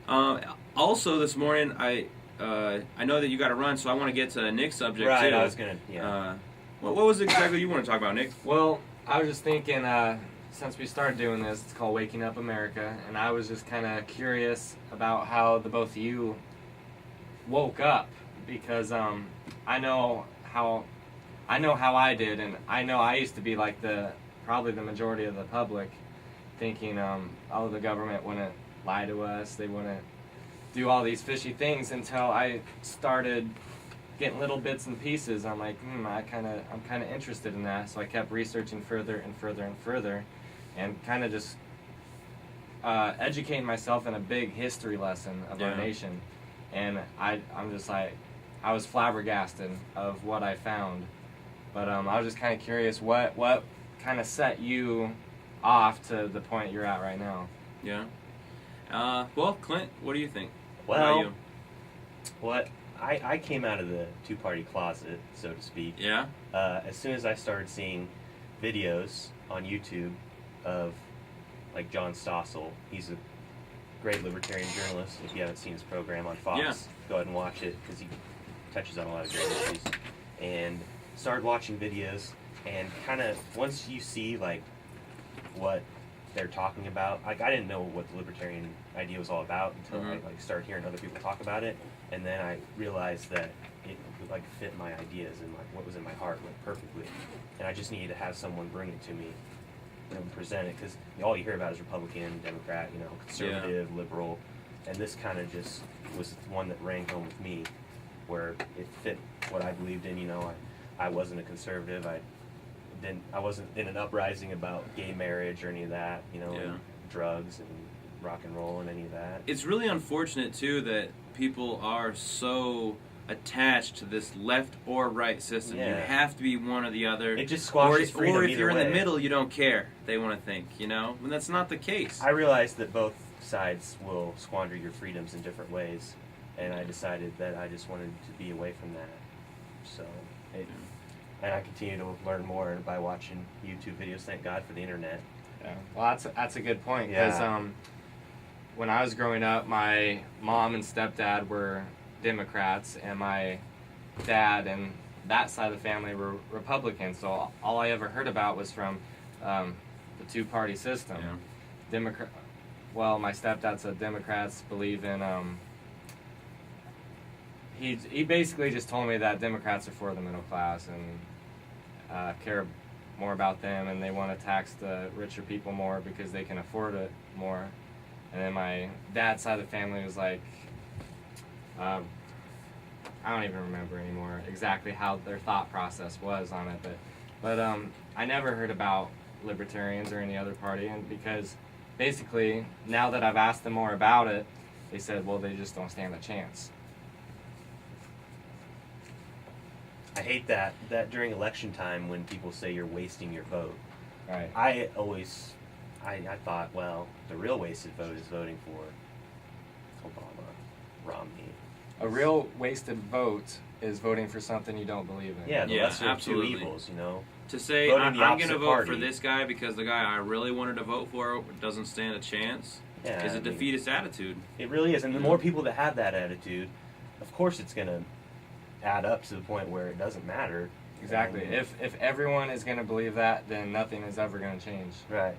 Also, this morning, I know that you got to run, so I want to get to Nick's subject, too. Right, I was going to, yeah. What was exactly you want to talk about, Nick? Well, I was just thinking, since we started doing this, it's called Waking Up America, and I was just kind of curious about how the both of you woke up, because I know how I did, and I know I used to be like probably the majority of the public, thinking, the government wouldn't lie to us, they wouldn't do all these fishy things, until I started getting little bits and pieces. I'm like, I'm kind of interested in that, so I kept researching further and further and further, and kind of just educating myself in a big history lesson of our nation. And I'm just like, I was flabbergasted of what I found. But I was just kind of curious, what kind of set you off to the point you're at right now? Yeah. Well, Clint, what do you think? Well, I came out of the two-party closet, so to speak. Yeah? As soon as I started seeing videos on YouTube of, like, John Stossel. He's a great libertarian journalist. If you haven't seen his program on Fox, go ahead and watch it, because he touches on a lot of great issues. And started watching videos, and kind of, once you see, like, what they're talking about, like, I didn't know what the libertarian idea was all about until I, like, started hearing other people talk about it, and then I realized that it, like, fit my ideas and, like, what was in my heart, like, perfectly. And I just needed to have someone bring it to me and present it, because all you hear about is Republican, Democrat, conservative, liberal, and this kind of just was one that rang home with me, where it fit what I believed in. I wasn't a conservative. I wasn't in an uprising about gay marriage or any of that, and drugs and rock and roll and any of that. It's really unfortunate, too, that people are so attached to this left or right system. You have to be one or the other. It just squashes freedom Or if you're either in way. the middle, you don't care, they want to think, and that's not the case. I realized that both sides will squander your freedoms in different ways, and I decided that I just wanted to be away from that. So, and I continue to learn more by watching YouTube videos. Thank God for the internet. Yeah. Well, that's a good point, because when I was growing up, my mom and stepdad were Democrats, and my dad and that side of the family were Republicans. So all I ever heard about was from the two-party system. Yeah. My stepdad said Democrats believe in. He basically just told me that Democrats are for the middle class and care more about them, and they want to tax the richer people more because they can afford it more. And then my dad's side of the family was like, I don't even remember anymore exactly how their thought process was on it, but I never heard about libertarians or any other party, and because basically now that I've asked them more about it, they said, well, they just don't stand a chance. I hate that during election time when people say you're wasting your vote. Right. I thought, well, the real wasted vote is voting for Obama, Romney. A real wasted vote is voting for something you don't believe in. Yeah, the lesser absolutely. of two evils, To say, Voting I'm the going to opposite vote party. for this guy because the guy I really wanted to vote for doesn't stand a chance is a defeatist attitude. It really is. And the more people that have that attitude, of course it's going to add up to the point where it doesn't matter. Exactly. If everyone is going to believe that, then nothing is ever going to change. Right.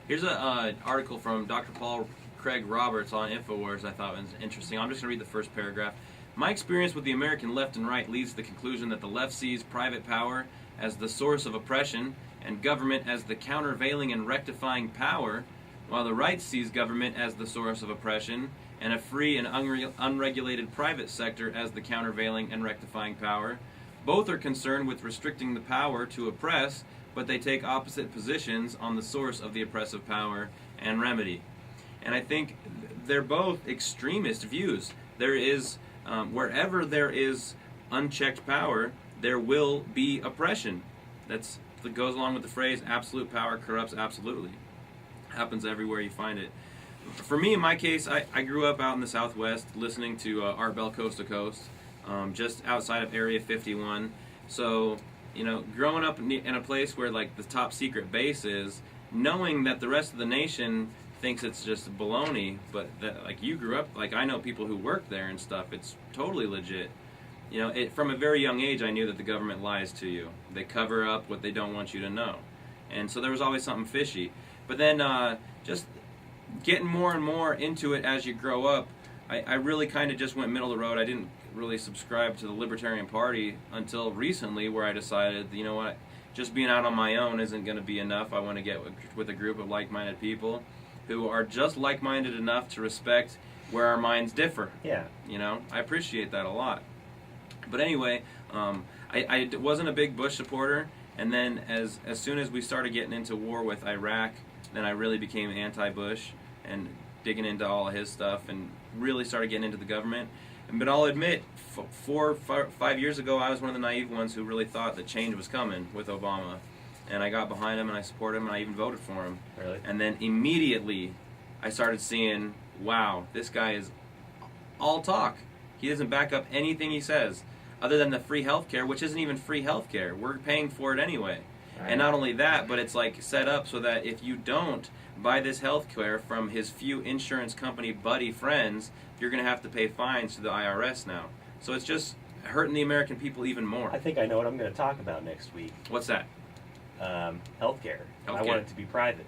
Here's an article from Dr. Paul Craig Roberts on InfoWars I thought was interesting. I'm just going to read the first paragraph. My experience with the American left and right leads to the conclusion that the left sees private power as the source of oppression and government as the countervailing and rectifying power, while the right sees government as the source of oppression and a free and unregulated private sector as the countervailing and rectifying power. Both are concerned with restricting the power to oppress, but they take opposite positions on the source of the oppressive power and remedy. And I think they're both extremist views. There is, wherever there is unchecked power, there will be oppression. That goes along with the phrase, absolute power corrupts absolutely. Happens everywhere you find it. For me, in my case, I grew up out in the Southwest listening to Art Bell Coast to Coast, just outside of Area 51. So, growing up in a place where, like, the top secret base is, knowing that the rest of the nation thinks it's just baloney, but that, like, you grew up, like, I know people who work there and stuff, it's totally legit. You know, from a very young age, I knew that the government lies to you. They cover up what they don't want you to know. And so there was always something fishy. But then just getting more and more into it as you grow up, I really kind of just went middle of the road. I didn't really subscribe to the Libertarian Party until recently, where I decided, you know what, just being out on my own isn't going to be enough. I want to get with a group of like-minded people who are just like-minded enough to respect where our minds differ. Yeah. You know, I appreciate that a lot. But anyway, I wasn't a big Bush supporter, and then as soon as we started getting into war with Iraq, then I really became anti-Bush and digging into all of his stuff and really started getting into the government. But I'll admit, 5 years ago, I was one of the naive ones who really thought that change was coming with Obama. And I got behind him, and I supported him, and I even voted for him. Really? And then immediately, I started seeing, wow, this guy is all talk. He doesn't back up anything he says, other than the free health care, which isn't even free health care. We're paying for it anyway. Right. And not only that, but it's like set up so that if you don't buy this health care from his few insurance company buddy friends, you're going to have to pay fines to the IRS now. So it's just hurting the American people even more. I think I know what I'm going to talk about next week. What's that? Healthcare. I Healthcare. want it to be private.